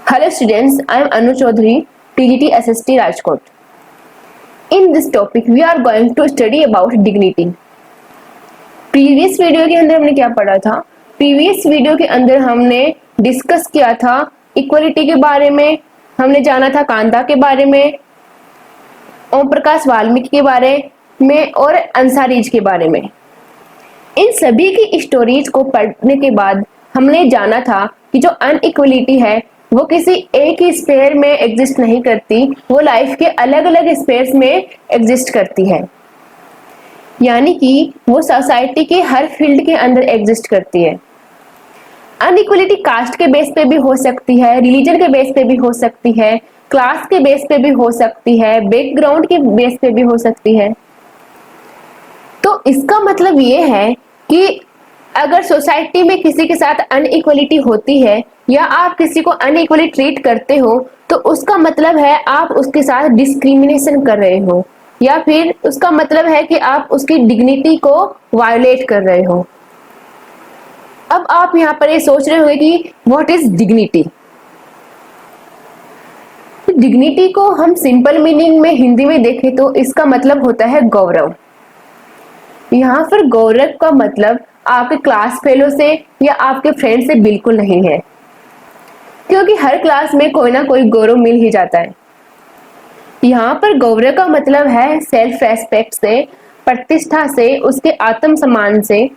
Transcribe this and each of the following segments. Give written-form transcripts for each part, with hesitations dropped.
Hello students, I am Anu Chaudhary, TGT SST Rajkot. In this topic, we are going to study about dignity. Previous video के अंदर हमने क्या पढ़ा था? Previous video के अंदर हमने डिस्कस किया था इक्वलिटी के बारे में, हमने जाना था कांता के बारे में, ओम प्रकाश वाल्मीकि के बारे में और अंसारीज के बारे में। इन सभी की स्टोरीज को पढ़ने के बाद हमने जाना था कि जो अनइक्वलिटी है वो किसी एक ही स्पेयर में एग्जिस्ट नहीं करती, वो लाइफ के अलग अलग स्पेयर्स में एग्जिस्ट करती है, यानी कि वो सोसाइटी के हर फील्ड के अंदर एग्जिस्ट करती है। अनइक्वलिटी कास्ट के बेस पे भी हो सकती है, रिलीजन के बेस पे भी हो सकती है, क्लास के बेस पे भी हो सकती है, बैकग्राउंड के बेस पे भी हो सकती है। तो इसका मतलब ये है कि अगर सोसाइटी में किसी के साथ अनइक्वलिटी होती है या आप किसी को अनइक्वली ट्रीट करते हो तो उसका मतलब है आप उसके साथ डिस्क्रिमिनेशन कर रहे हो, या फिर उसका मतलब है कि आप उसकी डिग्निटी को वायोलेट कर रहे हो। अब आप यहाँ पर ये सोच रहे होंगे कि व्हाट इज डिग्निटी। डिग्निटी को हम सिंपल मीनिंग में हिंदी में देखें तो इसका मतलब होता है गौरव। यहाँ पर गौरव का मतलब आपके क्लास फेलो से या आपके फ्रेंड से बिल्कुल नहीं है, क्योंकि हर क्लास में कोई ना कोई गौरव मिल ही जाता है। यहाँ पर गौरव का मतलब है सेल्फ रेस्पेक्ट से, प्रतिष्ठा से, उसके आत्मसम्मान से।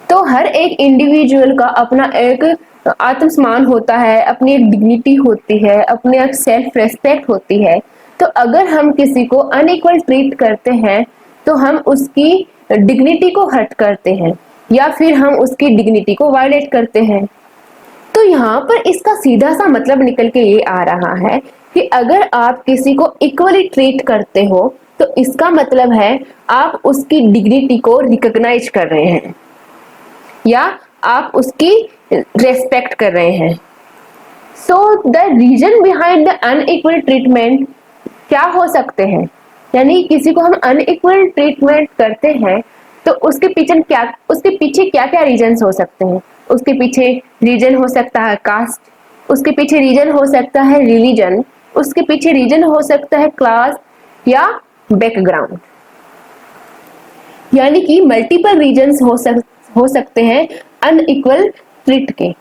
तो हर एक इंडिविजुअल का अपना एक आत्मसम्मान होता है, अपनी एक डिग्निटी होती है, अपनी एक सेल्फ रेस्पेक्ट होती है। तो अगर हम किसी को अनइक्वल ट्रीट करते हैं तो हम उसकी डिग्निटी को हर्ट करते हैं या फिर हम उसकी डिग्निटी को वायलेट करते हैं। तो यहाँ पर इसका सीधा सा मतलब निकल के ये आ रहा है कि अगर आप किसी को इक्वली ट्रीट करते हो तो इसका मतलब है आप उसकी डिग्निटी को रिकॉग्नाइज कर रहे हैं या आप उसकी रेस्पेक्ट कर रहे हैं। So the reason behind the unequal treatment क्या हो सकते हैं, यानी किसी को हम अनइक्वल ट्रीटमेंट करते हैं तो उसके पीछे क्या क्या रीजंस हो सकते हैं। उसके पीछे रीजन हो सकता है कास्ट, उसके पीछे रीजन हो सकता है रिलीजन, उसके पीछे रीजन हो सकता है क्लास या बैकग्राउंड, यानी कि मल्टीपल रीजंस हो सकते हैं अनइक्वल ट्रीट के।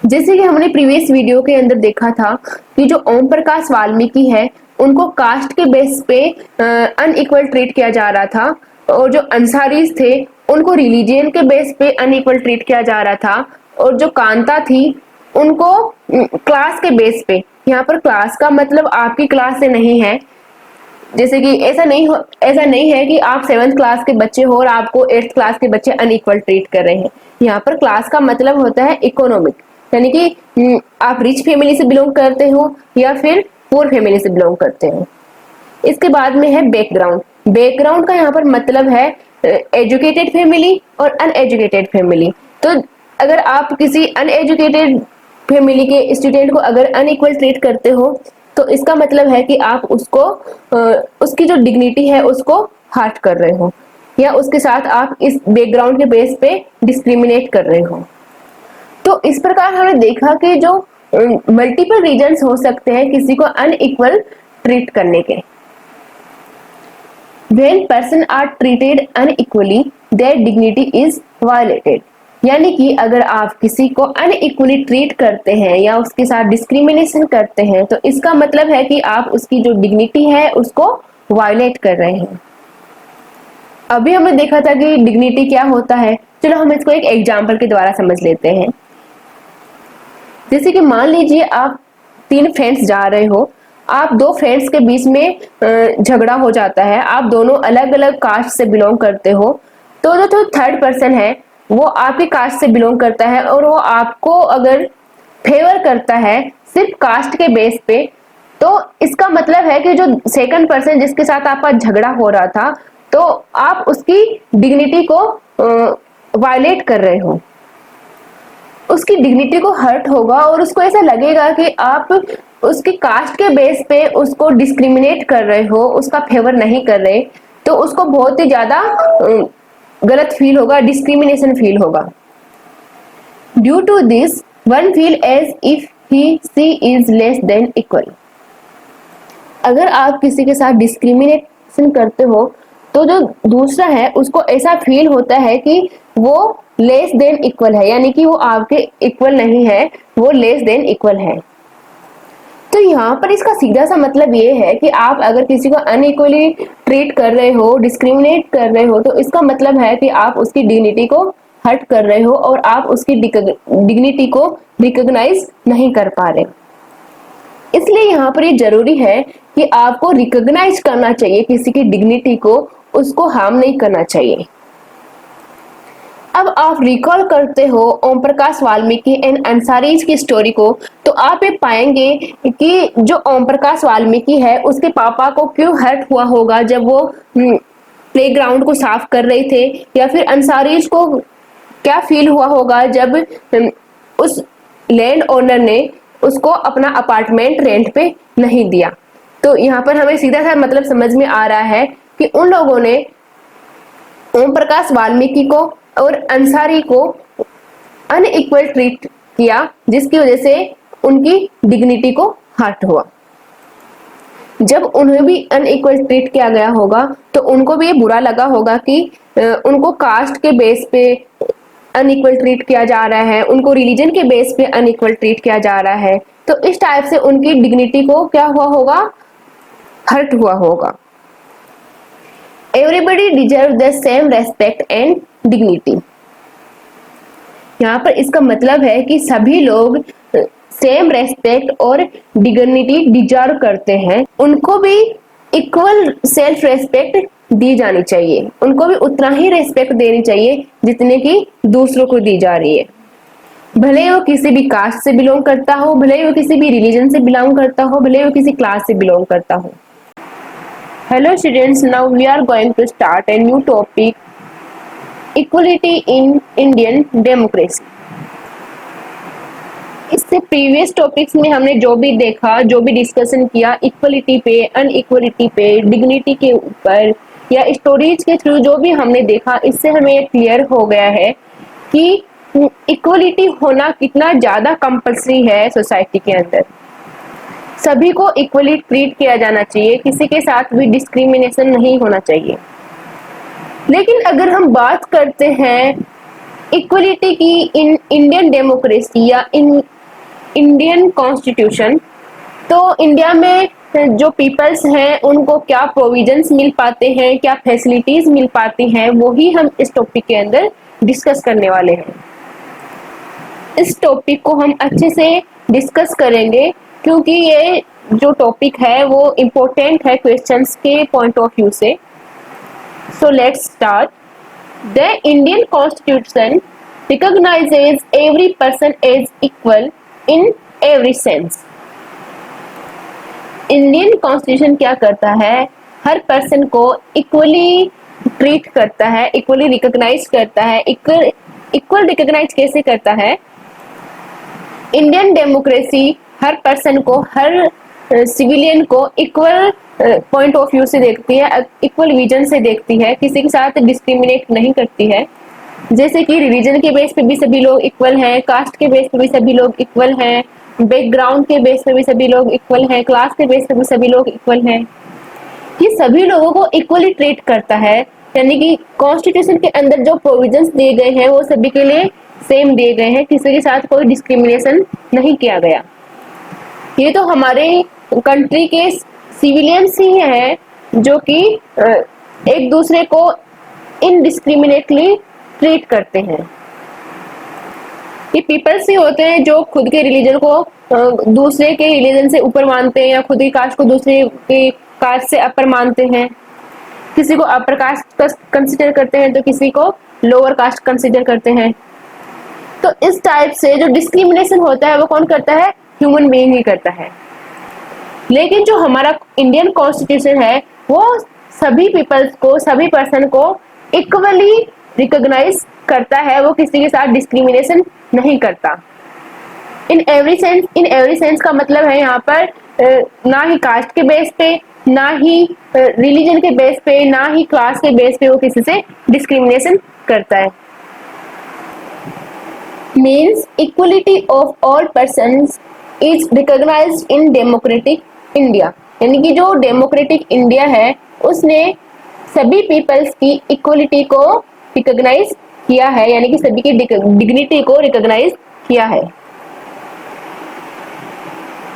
जैसे कि हमने प्रीवियस वीडियो के अंदर देखा था कि जो ओम प्रकाश वाल्मीकि है उनको कास्ट के बेस पे अनइक्वल ट्रीट किया जा रहा था, और जो अंसारीज थे उनको रिलीजियन के बेस पे अनइक्वल ट्रीट किया जा रहा था, और जो कांता थी उनको क्लास के बेस पे। यहाँ पर क्लास का मतलब आपकी क्लास से नहीं है, जैसे कि ऐसा नहीं है कि आप 7th क्लास के बच्चे हो और आपको 8th क्लास के बच्चे अनइक्वल ट्रीट कर रहे हैं। यहाँ पर क्लास का मतलब होता है इकोनॉमिक, यानी कि आप रिच फैमिली से बिलोंग करते हो या फिर पुअर फैमिली से बिलोंग करते हो। इसके बाद में है बैकग्राउंड। बैकग्राउंड का यहाँ पर मतलब है एजुकेटेड फैमिली और अनएजुकेटेड फैमिली। तो अगर आप किसी अनएजुकेटेड फैमिली के स्टूडेंट को अगर अनइक्वल ट्रीट करते हो तो इसका मतलब है कि आप उसको उसकी जो डिग्निटी है उसको हर्ट कर रहे हो, या उसके साथ आप इस बैकग्राउंड के बेस पे डिस्क्रिमिनेट कर रहे हो। तो इस प्रकार हमने देखा कि जो मल्टीपल रीजंस हो सकते हैं किसी को अनइक्वल ट्रीट करने के। When person are treated unequally, their dignity is violated. यानी कि अगर आप किसी को अनइक्वली ट्रीट करते हैं या उसके साथ डिस्क्रिमिनेशन करते हैं तो इसका मतलब है कि आप उसकी जो डिग्निटी है उसको वायलेट कर रहे हैं। अभी हमने देखा था कि डिग्निटी क्या होता है, चलो हम इसको एक एग्जाम्पल के द्वारा समझ लेते हैं। जैसे कि मान लीजिए आप 3 फ्रेंड्स जा रहे हो, आप 2 फ्रेंड्स के बीच में झगड़ा हो जाता है, आप दोनों अलग अलग कास्ट से बिलोंग करते हो, तो जो थर्ड पर्सन है वो आपके कास्ट से बिलोंग करता है और वो आपको अगर फेवर करता है सिर्फ कास्ट के बेस पे, तो इसका मतलब है कि जो सेकंड पर्सन जिसके साथ आपका झगड़ा हो रहा था तो आप उसकी डिग्निटी को वायलेट कर रहे हो, उसकी डिग्निटी को हर्ट होगा और उसको ऐसा लगेगा कि आप उसकी कास्ट के बेस पे उसको डिस्क्रिमिनेट कर रहे हो, उसका फेवर नहीं कर रहे, तो उसको बहुत ही ज्यादा गलत फील होगा, डिस्क्रिमिनेशन फील होगा। Due to this one feel as if he she is less than equal. अगर आप किसी के साथ डिस्क्रिमिनेशन करते हो तो जो दूसरा है उसको ऐसा फील होता है कि वो लेस देन इक्वल है, यानी कि वो आपके इक्वल नहीं है, वो लेस देन इक्वल है। तो यहाँ पर इसका सीधा सा मतलब ये है कि आप अगर किसी को अनइक्वली ट्रीट कर रहे हो, डिस्क्रिमिनेट कर रहे हो, तो इसका मतलब है कि आप उसकी डिग्निटी को हर्ट कर रहे हो और आप उसकी डिग्निटी को रिकॉग्नाइज नहीं कर पा रहे। इसलिए यहाँ पर ये जरूरी है कि आपको रिकॉग्नाइज करना चाहिए किसी की डिग्निटी को, उसको हार्म नहीं करना चाहिए। अब आप रिकॉल करते हो ओम प्रकाश वाल्मीकि एंड अंसारीज की स्टोरी को, तो आप ये पाएंगे कि जो ओम प्रकाश वाल्मीकि है उसके पापा को क्यों हर्ट हुआ होगा जब वो प्लेग्राउंड को साफ कर रहे थे, या फिर अंसारीज को क्या फील हुआ होगा जब उस लैंड ओनर ने उसको अपना अपार्टमेंट रेंट पे नहीं दिया। तो यहाँ पर हमें सीधा सा मतलब समझ में आ रहा है कि उन लोगों ने ओम प्रकाश वाल्मीकि को और अंसारी को अनइक्वल ट्रीट किया, जिसकी वजह से उनकी डिग्निटी को हर्ट हुआ। जब उन्हें भी अनइक्वल ट्रीट किया गया होगा तो उनको भी ये बुरा लगा होगा कि उनको कास्ट के बेस पे अनइक्वल ट्रीट किया जा रहा है, उनको रिलीजन के बेस पे अनइक्वल ट्रीट किया जा रहा है। तो इस टाइप से उनकी डिग्निटी को क्या हुआ होगा, हर्ट हुआ होगा। Everybody deserve the same respect and dignity. यहाँ पर इसका मतलब है कि सभी लोग सेम रेस्पेक्ट और डिग्निटी डिजर्व करते हैं, उनको भी इक्वल सेल्फ रेस्पेक्ट दी जानी चाहिए, उनको भी उतना ही रेस्पेक्ट देनी चाहिए जितने की दूसरों को दी जा रही है। भले वो किसी भी कास्ट से बिलोंग करता हो, भले वो किसी भी रिलीजन से बिलोंग करता हो, भले वो किसी क्लास से बिलोंग करता हो। Hello students, now we are going to start a new topic, equality in Indian democracy। इससे प्रीवियस टॉपिक्स में हमने जो भी देखा, जो भी डिस्कशन किया इक्वलिटी पे, अनइक्वलिटी पे, डिग्निटी के ऊपर या स्टोरीज के थ्रू जो भी हमने देखा, इससे हमें क्लियर हो गया है कि इक्वलिटी होना कितना ज्यादा कंपल्सरी है सोसाइटी के अंदर। सभी को इक्वली ट्रीट किया जाना चाहिए, किसी के साथ भी डिस्क्रिमिनेशन नहीं होना चाहिए। लेकिन अगर हम बात करते हैं इक्वलिटी की इन इंडियन डेमोक्रेसी या इन इंडियन कॉन्स्टिट्यूशन, तो इंडिया में जो पीपल्स हैं उनको क्या प्रोविजंस मिल पाते हैं, क्या फैसिलिटीज मिल पाती हैं, वो ही हम इस टॉपिक के अंदर डिस्कस करने वाले हैं। इस टॉपिक को हम अच्छे से डिस्कस करेंगे क्योंकि ये जो टॉपिक है वो इम्पोर्टेंट है क्वेश्चंस के पॉइंट ऑफ व्यू से। So let's start. The Indian constitution recognises every person as equal in every sense. Indian constitution क्या करता है, हर पर्सन को इक्वली ट्रीट करता है, इक्वली रिकॉग्नाइज करता है। इक्वल रिकॉग्नाइज कैसे करता है? इंडियन डेमोक्रेसी हर पर्सन को, हर सिविलियन को इक्वल पॉइंट ऑफ व्यू से देखती है, इक्वल विजन से देखती है, किसी के साथ डिस्क्रिमिनेट नहीं करती है। जैसे कि रिलीजन के बेस पे भी सभी लोग इक्वल हैं, कास्ट के बेस पे भी सभी लोग इक्वल हैं, बैकग्राउंड के बेस पे भी सभी लोग इक्वल हैं, क्लास के बेस पे भी सभी लोग इक्वल हैं। ये सभी लोगों को इक्वली ट्रीट करता है, यानी कि कॉन्स्टिट्यूशन के अंदर जो प्रोविजंस दिए गए हैं वो सभी के लिए सेम दिए गए हैं, किसी के साथ कोई डिस्क्रिमिनेशन नहीं किया गया। ये तो हमारे कंट्री के सिविलियंस ही हैं जो कि एक दूसरे को इनडिस्क्रिमिनेटली ट्रीट करते हैं। ये पीपल्स ही होते हैं जो खुद के रिलीजन को दूसरे के रिलीजन से ऊपर मानते हैं या खुद की कास्ट को दूसरे की कास्ट से अपर मानते हैं। किसी को अपर कास्ट कंसिडर करते हैं तो किसी को लोअर कास्ट कंसिडर करते हैं। तो इस टाइप से जो डिस्क्रिमिनेशन होता है वो कौन करता है? ह्यूमन बीइंग ही करता है। लेकिन जो हमारा इंडियन कॉन्स्टिट्यूशन है वो सभी पीपल्स को, सभी पर्सन को इक्वली रिकॉग्नाइज करता है, वो किसी के साथ डिस्क्रिमिनेशन नहीं करता। इन एवरी सेंस का मतलब है यहाँ पर ना ही कास्ट के बेस पे, ना ही रिलीजन के बेस पे, ना ही क्लास के बेस पे वो किसी से डिस्क्रिमिनेशन करता है। Means equality of all persons is recognised in democratic India, यानी कि जो डेमोक्रेटिक इंडिया है उसने सभी पीपल्स की इक्वलिटी को रिकॉग्नाइज किया है, यानी कि सभी की डिग्निटी को रिकॉग्नाइज किया है।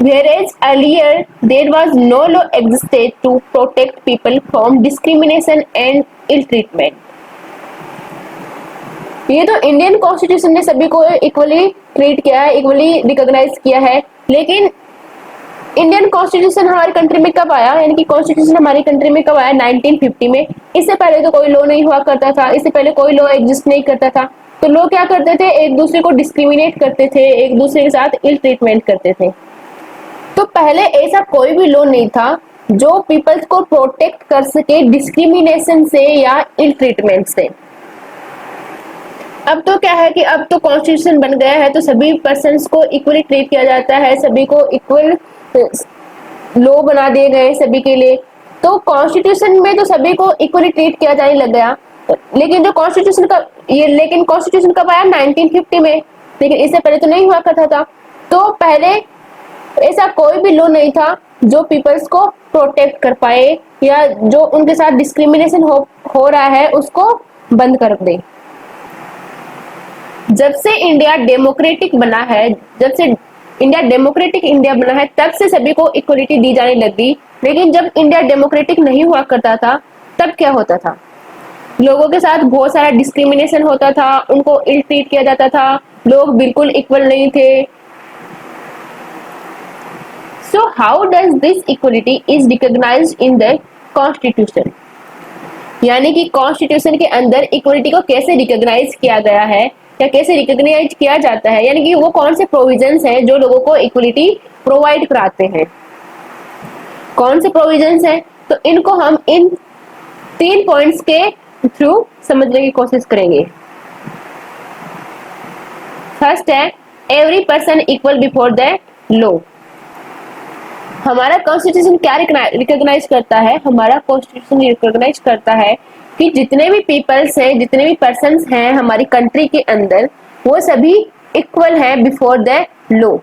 Whereas earlier there was no law existed to protect people from discrimination and ill treatment. ये तो इंडियन कॉन्स्टिट्यूशन ने सभी को इक्वली ट्रीट किया है, इक्वली रिकॉग्नाइज किया है, लेकिन इंडियन कॉन्स्टिट्यूशन हमारी कंट्री में कब आया, यानी कि कॉन्स्टिट्यूशन हमारी कंट्री में कब आया? 1950 में। इससे पहले तो कोई लॉ नहीं हुआ करता था, इससे पहले कोई लॉ एग्जिस्ट नहीं करता था। तो लोग क्या करते थे? एक दूसरे को डिस्क्रिमिनेट करते थे, एक दूसरे के साथ इल ट्रीटमेंट करते थे। तो पहले ऐसा कोई भी लॉ नहीं था जो पीपल्स को प्रोटेक्ट कर सके डिस्क्रिमिनेशन से या इल ट्रीटमेंट से। अब तो क्या है कि अब तो कॉन्स्टिट्यूशन बन गया है, तो सभी पर्सन्स को इक्वली ट्रीट किया जाता है, सभी को इक्वल लॉ बना दिए गए सभी के लिए। तो कॉन्स्टिट्यूशन में तो सभी को इक्वली ट्रीट किया जाने लग गया। लेकिन कॉन्स्टिट्यूशन कब आया? 1950 में। लेकिन इससे पहले तो नहीं हुआ करता था। तो पहले ऐसा कोई भी लॉ नहीं था जो पीपल्स को प्रोटेक्ट कर पाए या जो उनके साथ डिस्क्रिमिनेशन हो रहा है उसको बंद कर दे। जब से इंडिया डेमोक्रेटिक बना है, तब से सभी को इक्वलिटी दी जाने लगी। लेकिन जब इंडिया डेमोक्रेटिक नहीं हुआ करता था तब क्या होता था? लोगों के साथ बहुत सारा डिस्क्रिमिनेशन होता था, उनको इल ट्रीट किया जाता था, लोग बिल्कुल इक्वल नहीं थे। So how does this equality is recognized in the Constitution? यानी कि कॉन्स्टिट्यूशन के अंदर इक्वलिटी को कैसे रिकॉग्नाइज किया गया है या कैसे रिकॉग्नाइज किया जाता है, यानी कि वो कौन से प्रोविजंस हैं जो लोगों को इक्वलिटी प्रोवाइड कराते हैं, कौन से प्रोविजंस हैं? तो इनको हम इन 3 पॉइंट्स के थ्रू समझने की कोशिश करेंगे। फर्स्ट है every person equal before the law. हमारा कॉन्स्टिट्यूशन क्या रिकॉग्नाइज करता है? हमारा कॉन्स्टिट्यूशन रिकॉग्नाइज करता है कि जितने भी पीपल्स हैं, जितने भी पर्सन्स हैं हमारी कंट्री के अंदर, वो सभी इक्वल हैं before the law.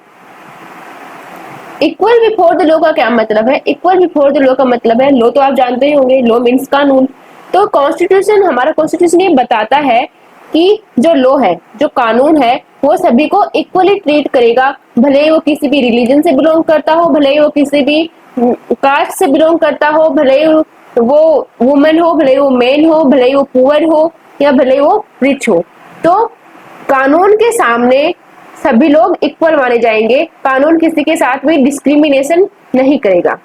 Equal before the law का क्या मतलब है? इक्वल बिफोर द लॉ का मतलब है, लॉ तो आप जानते ही होंगे, लॉ मीन्स कानून। तो हमारा कॉन्स्टिट्यूशन ये बताता है कि जो लॉ है, जो कानून है, वो सभी को इक्वली ट्रीट करेगा, भले ही वो किसी भी रिलीजन से बिलोंग करता हो, भले ही वो किसी भी कास्ट से बिलोंग करता हो, भले ही वो वुमेन हो, भले ही वो मैन हो, भले ही वो पुअर हो या भले ही वो रिच हो। तो कानून के सामने सभी लोग इक्वल माने जाएंगे, कानून किसी के साथ भी डिस्क्रिमिनेशन नहीं करेगा।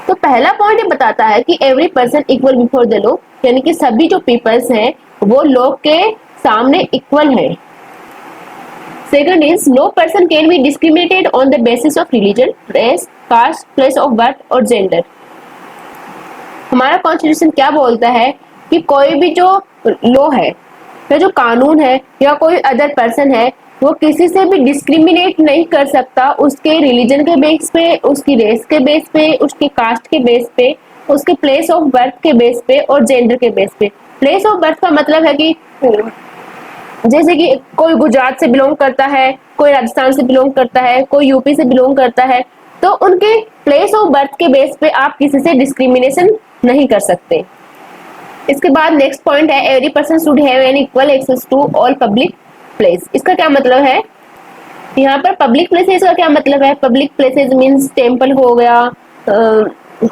तो पहला पॉइंट ये बताता है कि every person equal before the law, यानी कि सभी जो पीपल्स हैं वो लॉ के सामने इक्वल है। Second is no person can be discriminated on the basis of religion, race, caste, place of birth और जेंडर। हमारा कॉन्स्टिट्यूशन क्या बोलता है कि कोई भी जो लॉ है या जो कानून है या कोई अदर पर्सन है, वो किसी से भी डिस्क्रिमिनेट नहीं कर सकता उसके रिलीजन के बेस पे, उसकी रेस के बेस पे, उसकी कास्ट के बेस पे, उसके प्लेस ऑफ बर्थ के बेस पे और जेंडर के बेस पे। प्लेस ऑफ बर्थ का मतलब है कि जैसे कि कोई गुजरात से बिलोंग करता है, कोई राजस्थान से बिलोंग करता है, कोई यूपी से बिलोंग करता है, तो उनके प्लेस ऑफ बर्थ के बेस पे आप किसी से डिस्क्रिमिनेशन नहीं कर सकते। इसके बाद नेक्स्ट पॉइंट है every person should have an equal access to all public place. इसका क्या मतलब है? यहाँ पर पब्लिक प्लेसेस का क्या मतलब है? पब्लिक प्लेसेस मीन्स टेम्पल हो गया,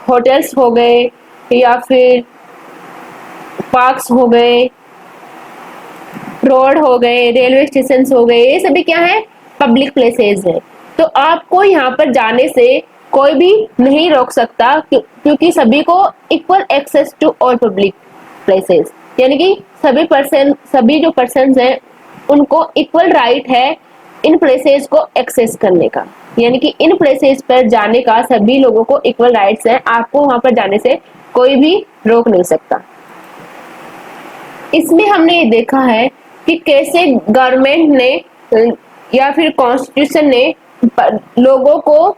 होटल्स हो गए या फिर पार्क्स हो गए, रोड हो गए, रेलवे स्टेशन हो गए, ये सभी क्या है? पब्लिक प्लेसेस है। तो आपको यहाँ पर जाने से कोई भी नहीं रोक सकता क्योंकि सभी को equal access to all public places, यानी कि सभी जो पर्सन हैं उनको इक्वल राइट है इन प्लेसेस को एक्सेस करने का, यानी कि इन प्लेसेस पर जाने का सभी लोगों को इक्वल राइट्स हैं, आपको वहां पर जाने से कोई भी रोक नहीं सकता। इसमें हमने ये देखा है कि कैसे गवर्नमेंट ने या फिर कॉन्स्टिट्यूशन ने लोगों को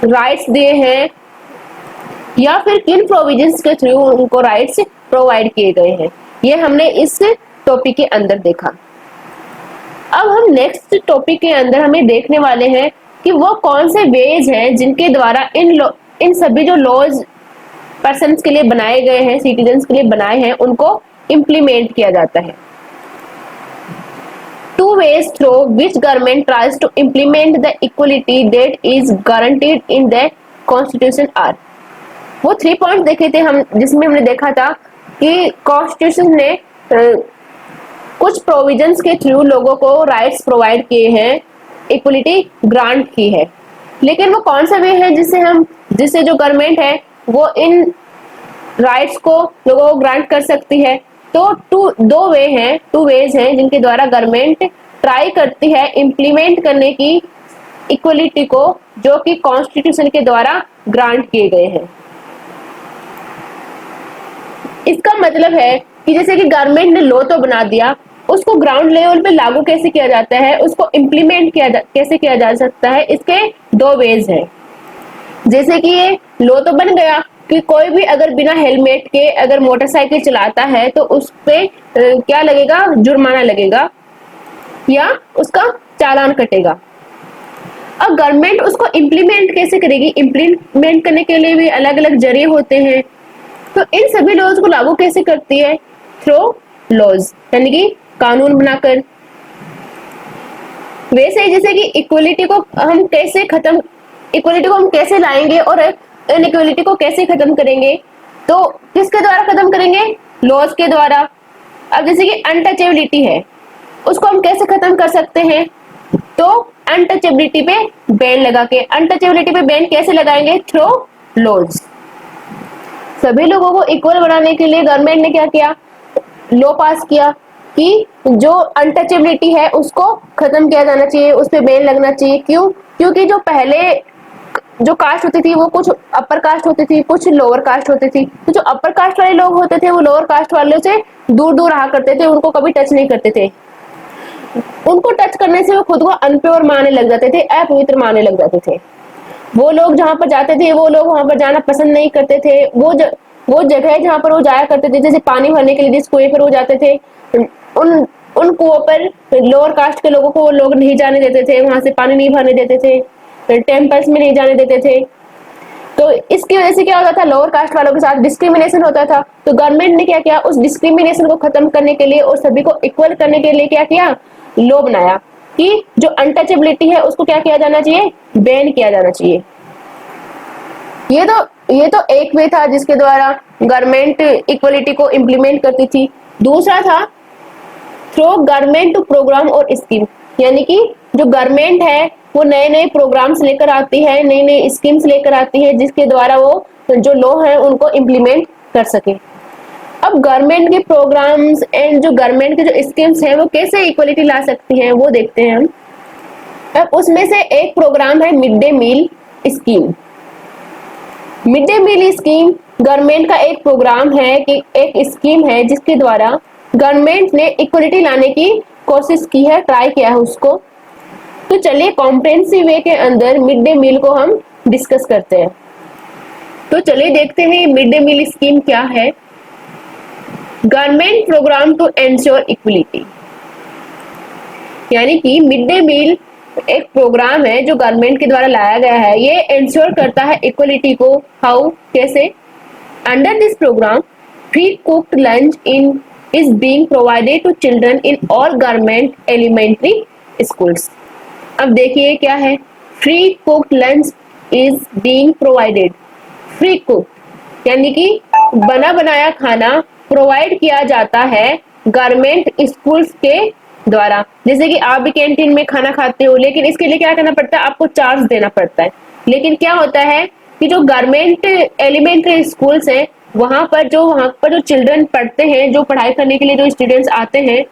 राइट्स दिए हैं या फिर किन प्रोविजंस के थ्रू उनको राइट्स प्रोवाइड किए गए हैं, ये हमने इस टॉपिक के अंदर देखा। अब हम नेक्स्ट टॉपिक के अंदर हमें देखने वाले हैं कि वो कौन से वेज हैं जिनके द्वारा इन सभी जो लॉज पर्सन्स के लिए बनाए गए हैं, सिटीजन्स के लिए बनाए हैं, उनको इम्प्लीमेंट किया जाता है। Two ways through which government tries to implement the equality that is guaranteed in the constitution are। वो 3 पॉइंट देखे थे हम, जिसमें हमने देखा था कि कॉन्स्टिट्यूशन ने कुछ प्रोविजंस के थ्रू लोगों को राइट्स प्रोवाइड किए हैं, इक्वलिटी ग्रांट की है। लेकिन वो कौन सा वे है जिससे जो गवर्नमेंट है वो इन राइट्स को लोगों को ग्रांट कर सकती है? तो टू वेज हैं जिनके द्वारा गवर्नमेंट ट्राई करती है इम्प्लीमेंट करने की इक्वलिटी को, जो कि कॉन्स्टिट्यूशन के द्वारा ग्रांट किए गए हैं। इसका मतलब है कि जैसे कि गवर्नमेंट ने लॉ तो बना दिया, उसको ग्राउंड लेवल पे लागू कैसे किया जाता है, उसको इम्प्लीमेंट कैसे किया जा सकता है, इसके 2 वेज हैं। जैसे कि ये लॉ तो बन गया कि कोई भी अगर बिना हेलमेट के अगर मोटरसाइकिल चलाता है तो उस पे क्या लगेगा, जुर्माना लगेगा या उसका चालान कटेगा। अब गवर्नमेंट उसको इम्प्लीमेंट कैसे करेगी? इम्प्लीमेंट करने के लिए भी अलग अलग जरिए होते हैं। तो इन सभी लॉज को लागू कैसे करती है? थ्रू लॉज, यानी कि कानून बनाकर। वैसे जैसे कि इक्वलिटी को हम कैसे लाएंगे और इनइक्वलिटी को कैसे खत्म करेंगे? तो किसके द्वारा खत्म करेंगे? लॉज के द्वारा। अब जैसे कि अनटचेबिलिटी है, उसको हम कैसे खत्म कर सकते हैं? तो अनटचेबिलिटी पे बैन लगा के। अनटचेबिलिटी पे बैन कैसे लगाएंगे? Through laws. सभी लोगों को इक्वल बनाने के लिए गवर्नमेंट ने क्या किया? लॉ पास किया कि जो अनटचेबिलिटी है उसको खत्म किया जाना चाहिए, उस पे बैन लगना चाहिए। क्यों? क्योंकि जो पहले जो कास्ट होती थी वो कुछ अपर कास्ट होती थी, कुछ लोअर कास्ट होती थी। तो जो अपर कास्ट वाले लोग होते थे वो लोअर कास्ट वालों से दूर दूर रहा करते थे, उनको कभी टच नहीं करते थे। उनको टच करने से वो खुद को अनप्योर मानने लग जाते थे, अपवित्र मानने लग जाते थे। वो लोग जहाँ पर जाते थे वो लोग वहां पर जाना पसंद नहीं करते थे। वो जगह जहाँ पर वो जाया करते थे, जैसे पानी भरने के लिए जिस कुएं पर वो जाते थे, उन कुओं पर लोअर कास्ट के लोगों को वो लोग नहीं जाने देते थे, वहां से पानी नहीं भरने देते थे, टेम्पल्स में नहीं जाने देते थे। तो इसकी वजह से क्या होता था? लोअर कास्ट वालों के साथ डिस्क्रिमिनेशन होता था। तो गवर्नमेंट ने क्या किया? उस डिस्क्रिमिनेशन को खत्म करने के लिए और सभी को इक्वल करने के लिए क्या किया? लॉ बनाया कि जो अनटचेबिलिटी है उसको क्या किया जाना चाहिए? बैन किया जाना चाहिए। ये तो एक वे था जिसके द्वारा गवर्नमेंट इक्वलिटी को इम्प्लीमेंट करती थी। दूसरा था थ्रू गवर्नमेंट प्रोग्राम और स्कीम, यानी कि जो गवर्नमेंट है वो नए नए प्रोग्राम्स लेकर आती है, नई नई स्कीम्स लेकर आती है, जिसके द्वारा वो जो लॉ है उनको इम्प्लीमेंट कर सके। अब गवर्नमेंट के प्रोग्राम्स एंड जो गवर्नमेंट के जो स्कीम्स हैं वो कैसे इक्वलिटी ला सकती हैं वो देखते हैं हम। अब उसमें से एक प्रोग्राम है mid day meal scheme. Mid day meal scheme government का एक प्रोग्राम है कि एक स्कीम है जिसके द्वारा गवर्नमेंट ने इक्वलिटी लाने की कोशिश की है, ट्राई किया है उसको। तो चलिए कॉम्प्रिहेंसिव वे के अंदर मिड डे मील को हम डिस्कस करते हैं। तो चलिए देखते हैं मिड डे मील स्कीम क्या है। Government programme to ensure equality, यानी कि मिड डे मील एक प्रोग्राम है जो गवर्नमेंट के द्वारा लाया गया है। ये इंश्योर करता है इक्वलिटी को। हाउ? कैसे? Under this programme free cooked lunch is being provided to children in all government elementary schools। अब देखिए क्या है, free cooked lunch is being provided। Free cooked यानी कि बना बनाया खाना प्रोवाइड किया जाता है गवर्नमेंट स्कूल्स के द्वारा। जैसे कि आप भी कैंटीन में खाना खाते हो, लेकिन इसके लिए क्या करना पड़ता है? आपको चार्ज देना पड़ता है। लेकिन क्या होता है कि जो गवर्नमेंट एलिमेंट्री स्कूल्स हैं वहां पर जो चिल्ड्रन पढ़ते हैं, जो पढ़ाई करने के लिए जो स्टूडेंट्स आते हैं,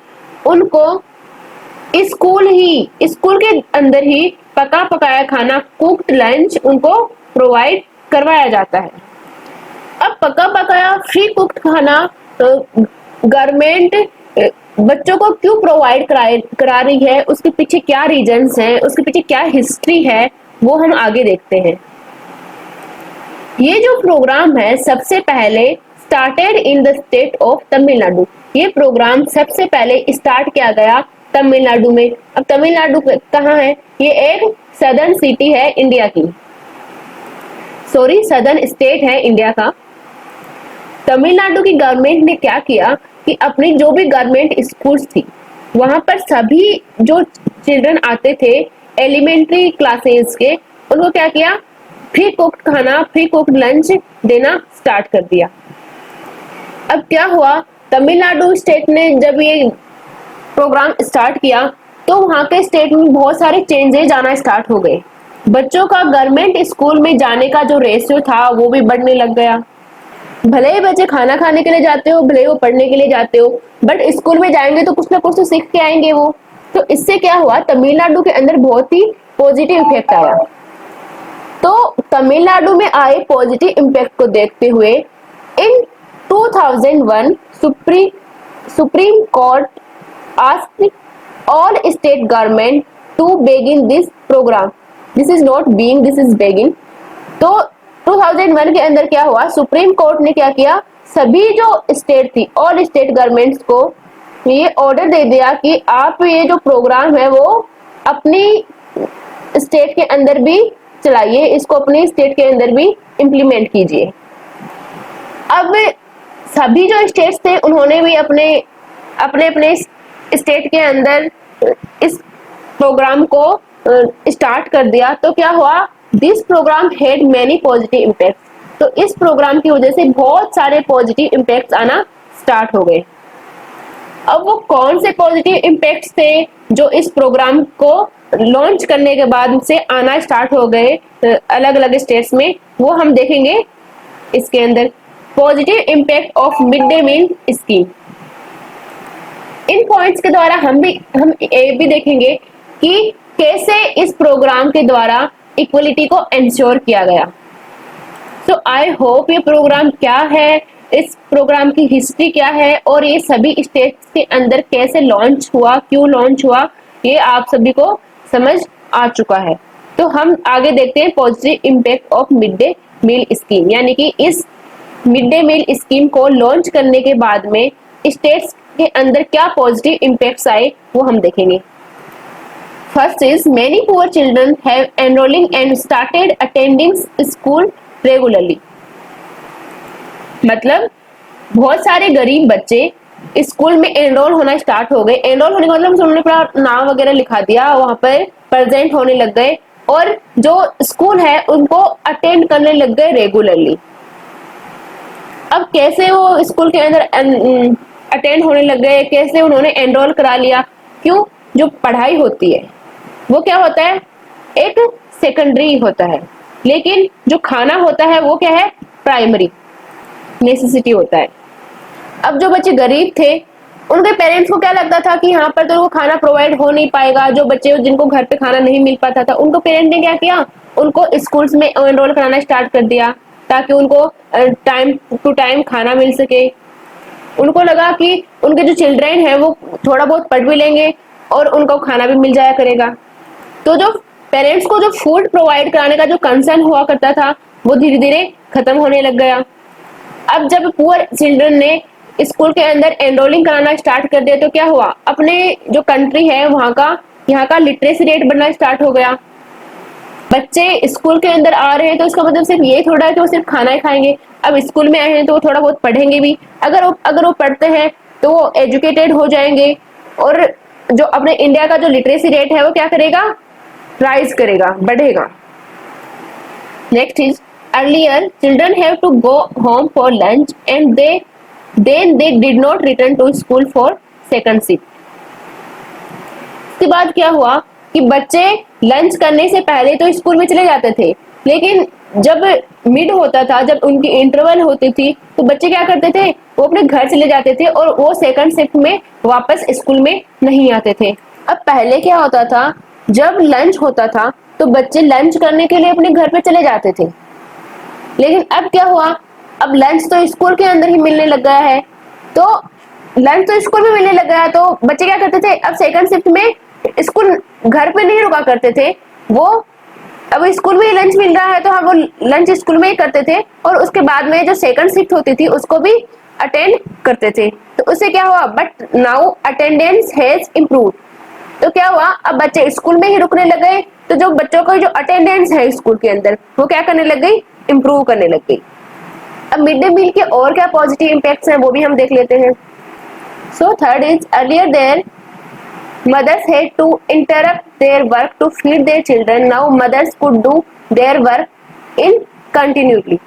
उनको स्कूल के अंदर ही पका पकाया खाना, कुक्ड लंच उनको प्रोवाइड करवाया जाता है। अब पका पकाया फ्री कुक्ड खाना गवर्नमेंट बच्चों को क्यों प्रोवाइड करा रही है, उसके पीछे क्या रीजंस हैं, उसके पीछे क्या हिस्ट्री है, वो हम आगे देखते हैं। ये जो प्रोग्राम है सबसे पहले started in the state of Tamil Nadu. ये प्रोग्राम सबसे पहले स्टार्ट किया गया तमिलनाडु में। अब तमिलनाडु कहाँ है? ये एक सदर्न सिटी है इंडिया की, सॉरी सदर्न स्टेट है इंडिया का। तमिलनाडु की गवर्नमेंट ने क्या किया कि अपनी जो भी गवर्नमेंट स्कूल्स थी वहां पर सभी जो चिल्ड्रन आते थे एलिमेंट्री क्लासेस के, उनको क्या किया, फ्री कुक्ड खाना, फ्री कुक्ड लंच देना स्टार्ट कर दिया। अब क्या हुआ, तमिलनाडु स्टेट ने जब ये प्रोग्राम स्टार्ट किया तो वहां के स्टेट में बहुत सारे चेंजेस आना स्टार्ट हो गए। बच्चों का गवर्नमेंट स्कूल में जाने का जो रेशियो था वो भी बढ़ने लग गया। भले ही बच्चे खाना खाने के लिए जाते हो, भले ही वो पढ़ने के लिए जाते हो, बट स्कूल में जाएंगे तो कुछ ना कुछ तो सीख के आएंगे वो। तो इससे क्या हुआ, तमिलनाडु के अंदर बहुत ही पॉजिटिव इफेक्ट आया। तो तमिलनाडु में आए पॉजिटिव इम्पैक्ट को देखते हुए in 2001 Supreme Court asked all state government to begin this programme. This is not being, this is begging. तो 2001 के अंदर क्या हुआ, सुप्रीम कोर्ट ने क्या किया, सभी जो स्टेट थी, ऑल स्टेट गवर्नमेंट्स को ये ऑर्डर दे दिया कि आप ये जो प्रोग्राम है वो अपनी स्टेट के अंदर भी चलाइए, इसको अपनी स्टेट के अंदर भी इम्प्लीमेंट कीजिए। अब सभी जो स्टेट्स थे उन्होंने भी अपने अपने अपने स्टेट के अंदर इस प्रोग्राम को स्टार्ट कर दिया। तो क्या हुआ, this programme had many positive impact. तो इस प्रोग्राम की वजह से बहुत सारे पॉजिटिव इम्पैक्ट्स आना स्टार्ट हो गए। अब वो कौन से पॉजिटिव इम्पैक्ट्स थे जो इस प्रोग्राम को लॉन्च करने के बाद से आना स्टार्ट हो गए अलग अलग स्टेट्स में, वो हम देखेंगे इसके अंदर। Positive impact of mid day meal scheme. इन पॉइंट्स के द्वारा हम ये भी देखेंगे कि कैसे इस प्रोग्राम के द्वारा इक्वलिटी को इंश्योर किया गया। सो आई होप ये प्रोग्राम क्या है, इस प्रोग्राम की हिस्ट्री क्या है और ये सभी स्टेट्स के अंदर कैसे लॉन्च हुआ, क्यों लॉन्च हुआ, ये आप सभी को समझ आ चुका है। तो हम आगे देखते हैं positive impact of mid day meal scheme, यानी कि इस मिड डे मील स्कीम को लॉन्च करने के बाद में स्टेट्स के अंदर क्या पॉजिटिव इम्पैक्ट्स आए वो हम देखेंगे। First is many poor children have enrolling and started attending school regularly. मतलब बहुत सारे गरीब बच्चे स्कूल में एनरोल होना स्टार्ट हो गए। एनरोल होने का मतलब उन्होंने अपना नाम वगैरह लिखा दिया, वहां पर प्रेजेंट होने लग गए और जो स्कूल है उनको अटेंड करने लग गए रेगुलरली। अब कैसे वो स्कूल के अंदर अटेंड होने लग गए, कैसे उन्होंने एनरोल करा लिया? क्यों, जो पढ़ाई होती है वो क्या होता है, एक सेकेंडरी होता है, लेकिन जो खाना होता है वो क्या है, प्राइमरी नेसेसिटी होता है। अब जो बच्चे गरीब थे उनके पेरेंट्स को क्या लगता था कि यहाँ पर तो वो खाना प्रोवाइड हो नहीं पाएगा। जो बच्चे जिनको घर पे खाना नहीं मिल पाता था उनको पेरेंट ने क्या किया, उनको स्कूल्स में एनरोल कराना स्टार्ट कर दिया ताकि उनको टाइम टू टाइम खाना मिल सके। उनको लगा कि उनके जो चिल्ड्रन है वो थोड़ा बहुत पढ़ भी लेंगे और उनको खाना भी मिल जाया करेगा। तो जो पेरेंट्स को जो फूड प्रोवाइड कराने का जो कंसर्न हुआ करता था वो धीरे धीरे खत्म होने लग गया। अब जब पुअर चिल्ड्रन ने स्कूल के अंदर एनरोलिंग कराना स्टार्ट कर दिया तो क्या हुआ, अपने जो कंट्री है वहां का यहाँ का लिटरेसी रेट बढ़ना स्टार्ट हो गया। बच्चे स्कूल के अंदर आ रहे हैं तो इसका मतलब सिर्फ ये थोड़ा है कि वो सिर्फ खाना ही खाएंगे। अब स्कूल में आए हैं तो वो थोड़ा बहुत पढ़ेंगे भी। अगर वो पढ़ते हैं तो वो एजुकेटेड हो जाएंगे और जो अपने इंडिया का जो लिटरेसी रेट है वो क्या करेगा, राइज करेगा, बढ़ेगा। Next is earlier children have to go home for lunch and then they did not return to school for second shift। इसके बाद क्या हुआ कि बच्चे लंच करने से पहले तो स्कूल में चले जाते थे, लेकिन जब मिड होता था, जब उनकी इंटरवल होती थी तो बच्चे क्या करते थे, वो अपने घर चले जाते थे और वो सेकंड शिफ्ट में वापस स्कूल में नहीं आते थे। अब पहले क्या होता था, जब लंच होता था तो बच्चे लंच करने के लिए अपने घर पे चले जाते थे, लेकिन अब क्या हुआ, अब लंच तो स्कूल के अंदर ही मिलने लग गया है। तो लंच तो स्कूल में मिलने लग गया तो बच्चे क्या करते थे, अब सेकंड शिफ्ट में स्कूल घर पे नहीं रुका करते थे, वो अब स्कूल में ही लंच मिल रहा है तो हाँ वो लंच स्कूल में ही करते थे और उसके बाद में जो सेकंड शिफ्ट होती थी उसको भी अटेंड करते थे। तो उससे क्या हुआ, but now attendance has improved. तो क्या हुआ, अब बच्चे स्कूल में ही रुकने लग गए, तो जो बच्चों का जो अटेंडेंस है स्कूल के अंदर वो क्या करने लग गई, इंप्रूव करने लग गई। अब मिड डे मील के और क्या पॉजिटिव इम्पैक्ट्स हैं वो भी हम देख लेते हैं। So third is earlier their mothers had to interrupt their work to feed their children. Now mothers could do their work in continually.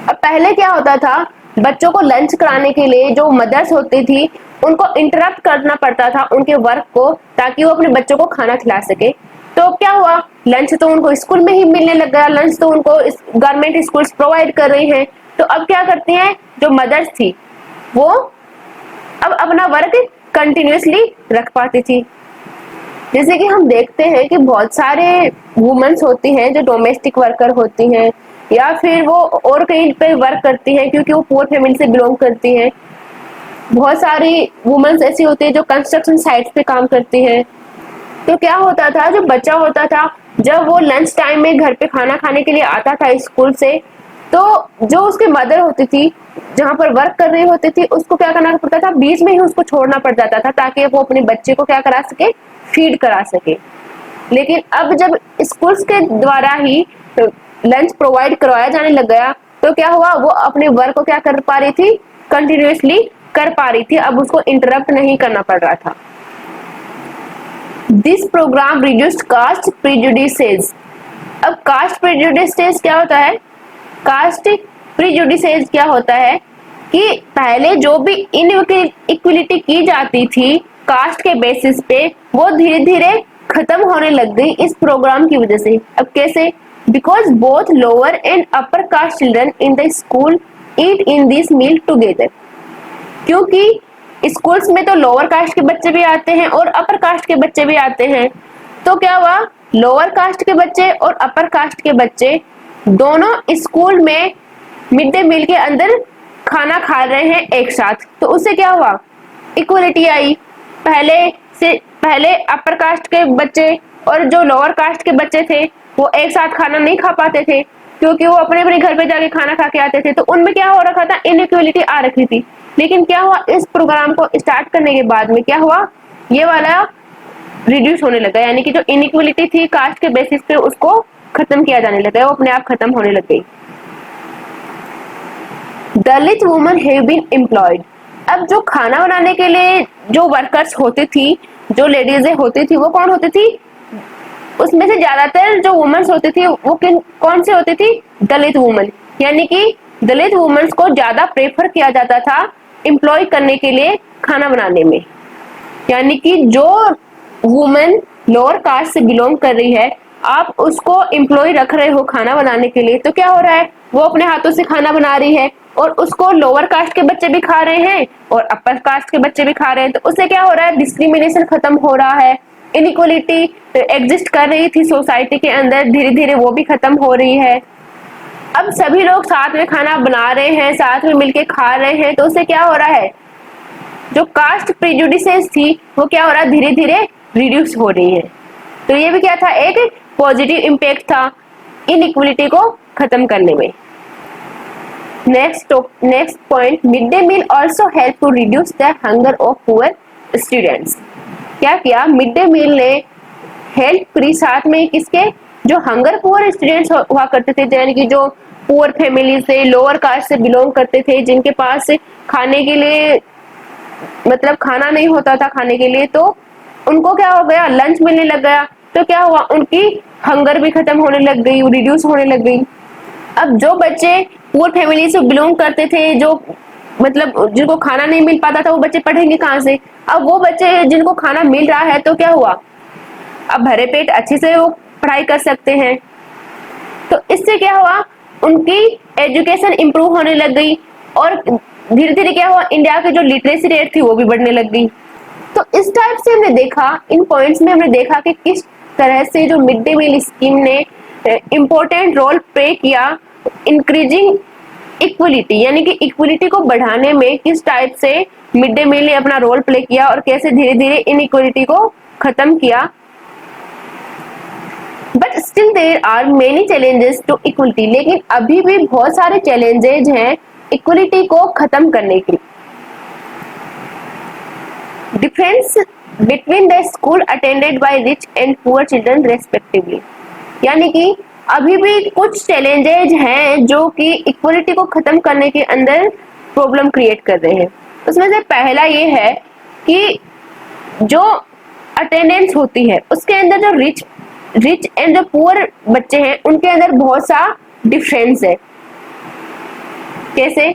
अब पहले क्या होता था, बच्चों को लंच कराने के लिए जो मदर्स होती थी उनको इंटरप्ट करना पड़ता था उनके वर्क को, ताकि वो अपने बच्चों को खाना खिला सके। तो क्या हुआ, लंच तो उनको स्कूल में ही मिलने लग गया, लंच तो उनको गवर्नमेंट स्कूल्स प्रोवाइड कर रही हैं। तो अब क्या करती हैं, जो मदर्स थी वो अब अपना वर्क कंटिन्यूअसली रख पाती थी। जैसे कि हम देखते हैं कि बहुत सारे वुमेन्स होती हैं जो डोमेस्टिक वर्कर होती हैं, या फिर वो और कहीं पे वर्क करती हैं क्योंकि वो पुअर फैमिली से बिलोंग करती हैं। बहुत सारी वुमेन्स ऐसी होती है जो कंस्ट्रक्शन साइट पे काम करती हैं। तो क्या होता था, जो बच्चा होता था जब वो लंच टाइम में घर पे खाना खाने के लिए आता था स्कूल से, तो जो उसके मदर होती थी जहाँ पर वर्क कर रही होती थी उसको क्या करना पड़ता था, बीच में ही उसको छोड़ना पड़ जाता था ताकि वो अपने बच्चे को क्या करा सके, फीड करा सके। लेकिन अब जब स्कूल्स के द्वारा ही लंच प्रोवाइड करवाया जाने लग गया, तो क्या हुआ, वो अपने वर्क को क्या कर पा रही थी, कंटिन्यूअसली कर पा रही थी, अब उसको इंटरप्ट नहीं करना पड़ रहा था। This programme reduced caste prejudices. अब कास्ट प्रिजुडिसेस क्या होता है, कास्ट प्रिजुडिसेस क्या होता है कि पहले जो भी इनइक्वलिटी की जाती थी कास्ट के बेसिस पे, वो धीरे धीरे खत्म होने लग गई इस प्रोग्राम की वजह से। अब कैसे, because both lower and upper caste children in the school eat in this meal together. क्योंकि स्कूल्स में तो लोअर कास्ट के बच्चे भी आते हैं और अपर कास्ट के बच्चे भी आते हैं। तो क्या हुआ, लोअर कास्ट के बच्चे और अपर कास्ट के बच्चे दोनों स्कूल में मिड डे मील के अंदर खाना खा रहे हैं एक साथ। तो उससे क्या हुआ, इक्वलिटी आई। पहले अपर कास्ट के बच्चे और जो लोअर कास्ट के बच्चे थे वो एक साथ खाना नहीं खा पाते थे क्योंकि वो अपने अपने घर पे जाके खाना खा के आते थे, तो उनमें क्या हो रखा था, इनइक्वलिटी आ रखी थी। लेकिन क्या हुआ, इस प्रोग्राम को स्टार्ट करने के बाद में क्या हुआ, ये वाला रिड्यूस होने लगा, यानी कि जो इनइक्वलिटी थी कास्ट के बेसिस पे उसको खत्म किया जाने लगा, वो अपने आप खत्म होने लग गई। दलित वुमेन हैव बीन एम्प्लॉयड। अब जो खाना बनाने के लिए जो वर्कर्स होती थी, जो लेडीजें होती थी, वो कौन होती थी, उसमें से ज्यादातर जो वुमेन्स होती थी वो कौन से होती थी, दलित वुमेन। यानी कि दलित वुमेन्स को ज्यादा प्रेफर किया जाता था एम्प्लॉय करने के लिए खाना बनाने में। यानी कि जो वुमेन लोअर कास्ट से बिलोंग कर रही है, आप उसको एम्प्लॉय रख रहे हो खाना बनाने के लिए, तो क्या हो रहा है, वो अपने हाथों से खाना बना रही है और उसको लोअर कास्ट के बच्चे भी खा रहे हैं और अपर कास्ट के बच्चे भी खा रहे हैं। तो उससे क्या हो रहा है, डिस्क्रिमिनेशन खत्म हो रहा है, इनइक्वलिटी एग्जिस्ट कर रही थी सोसाइटी के अंदर, धीरे धीरे वो भी खत्म हो रही है। अब सभी लोग साथ में खाना बना रहे हैं, साथ में मिलके खा रहे हैं, तो उससे क्या हो रहा है, जो कास्ट प्रेजुडिसेस थी वो क्या हो रहा है, धीरे धीरे रिड्यूस हो रही है। तो ये भी क्या था, एक पॉजिटिव इम्पैक्ट था इनइक्वलिटी को खत्म करने में। Next point, mid day meal also help to reduce the hunger of poor students. क्या किया, मिड डे मील ने हेल्प करी साथ में किसके, जो हंगर पुअर स्टूडेंट्स हुआ करते थे, यानी कि जो पुअर फैमिली से, लोअर कास्ट से बिलोंग करते थे, जिनके पास खाने के लिए मतलब खाना नहीं होता था खाने के लिए, तो उनको क्या हो गया, लंच मिलने लग गया। तो क्या हुआ, उनकी हंगर भी खत्म होने लग गई, रिड्यूस होने लग गई। अब जो बच्चे पुअर फैमिली से बिलोंग करते थे, जो मतलब जिनको खाना नहीं मिल पाता था, वो बच्चे पढ़ेंगे कहाँ से। अब वो बच्चे जिनको खाना मिल रहा है, तो क्या हुआ, अब भरे पेट अच्छे से वो पढ़ाई कर सकते हैं। तो इससे क्या हुआ, उनकी एजुकेशन इंप्रूव होने लग गई और धीरे धीरे क्या हुआ, इंडिया की जो लिटरेसी रेट थी वो भी बढ़ने लग गई। तो इस टाइप से हमने देखा, इन पॉइंट्स में हमने देखा कि किस तरह से जो मिड डे मील स्कीम ने इम्पोर्टेंट रोल प्ले किया इंक्रीजिंग इक्वलिटी, यानी कि इक्वलिटी को बढ़ाने में किस टाइप से मिड डे मील ने अपना रोल प्ले किया और कैसे धीरे धीरे इनइक्वलिटी को खत्म किया। But still there are many challenges to equality, लेकिन अभी भी बहुत सारे चैलेंजेस हैं इक्वलिटी को खत्म करने के। Between the school attended by rich and poor children respectively. यानी कि अभी भी कुछ चैलेंजेज हैं जो कि इक्वलिटी को खत्म करने के अंदर प्रॉब्लम क्रिएट कर रहे हैं। उसमें से पहला ये है कि जो अटेंडेंस होती है उसके अंदर जो रिच एंड जो पुअर बच्चे हैं उनके अंदर बहुत सा डिफरेंस है। कैसे?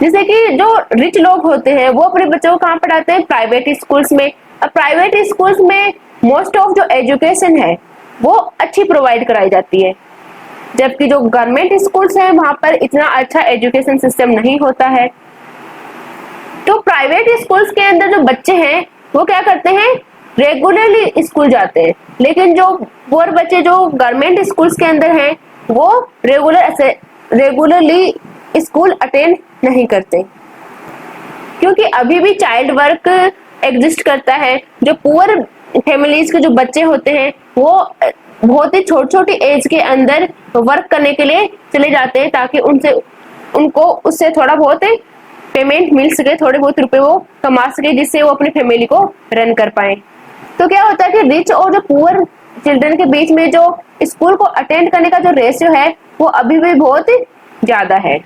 जैसे कि जो रिच लोग होते हैं वो अपने बच्चों को कहाँ पढ़ाते हैं? प्राइवेट स्कूल्स में। अब प्राइवेट स्कूल्स में मोस्ट ऑफ जो एजुकेशन है वो अच्छी प्रोवाइड कराई जाती है, जबकि जो गवर्नमेंट स्कूल्स हैं वहां पर इतना अच्छा एजुकेशन सिस्टम नहीं होता है। तो प्राइवेट स्कूल्स के अंदर जो बच्चे हैं वो क्या करते हैं? रेगुलरली स्कूल जाते हैं, लेकिन जो पुअर बच्चे जो गवर्नमेंट स्कूल्स के अंदर हैं वो रेगुलरली स्कूल अटेंड नहीं करते, क्योंकि अभी भी चाइल्ड वर्क एग्जिस्ट करता है। जो पुअर फैमिलीज के जो बच्चे होते हैं वो बहुत ही छोटी छोटी एज के अंदर वर्क करने के लिए चले जाते हैं ताकि उनको उससे थोड़ा बहुत पेमेंट मिल सके, थोड़े बहुत रुपए वो कमा सके, जिससे वो अपनी फैमिली को रन कर पाए। तो क्या होता है कि रिच और जो पुअर चिल्ड्रन के बीच में जो स्कूल को अटेंड करने का जो रेशियो है वो अभी भी बहुत ज्यादा है।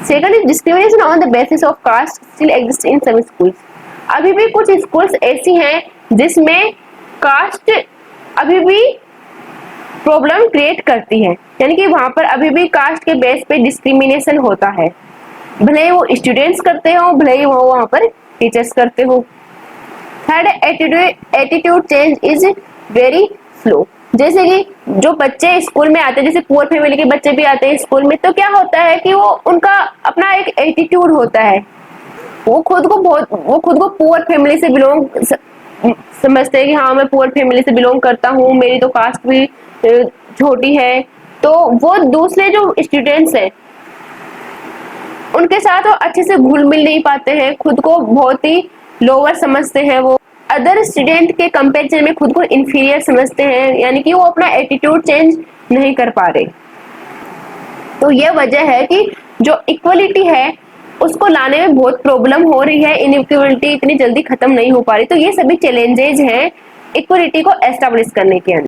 Second is discrimination on the basis of caste still exist in some schools. अभी भी कुछ स्कूल्स ऐसी हैं जिसमें कास्ट अभी भी प्रॉब्लम क्रिएट करती है, यानी कि वहां पर अभी भी कास्ट के बेस पे डिस्क्रिमिनेशन होता है, भले ही वो स्टूडेंट्स करते हो भले ही वो वहां पर टीचर्स करते हो। Third, attitude change is very slow. जैसे कि जो बच्चे स्कूल में आते हैं, जैसे पुअर फैमिली के बच्चे भी आते हैं स्कूल में, तो क्या होता है कि वो उनका अपना एक एटीट्यूड होता है, वो खुद को पुअर फैमिली से बिलोंग समझते हैं कि हाँ मैं पुअर फैमिली से बिलोंग करता हूँ, मेरी तो कास्ट भी छोटी है। तो वो दूसरे जो स्टूडेंट्स हैं उनके साथ वो अच्छे से घुल मिल नहीं पाते हैं, खुद को बहुत ही लोअर समझते हैं, वो अदर स्टूडेंट के कंपैरिजन में खुद को इंफीरियर समझते हैं, यानी कि वो अपना एटीट्यूड चेंज नहीं कर पा रहे। तो ये वजह है कि जो इक्वलिटी है उसको लाने में बहुत प्रॉब्लम हो रही है, इनइक्वलिटी इतनी जल्दी खत्म नहीं हो पा रही। तो ये सभी चैलेंजेस हैं इक्वलिटी को एस्टेब्लिश करने के अंदर।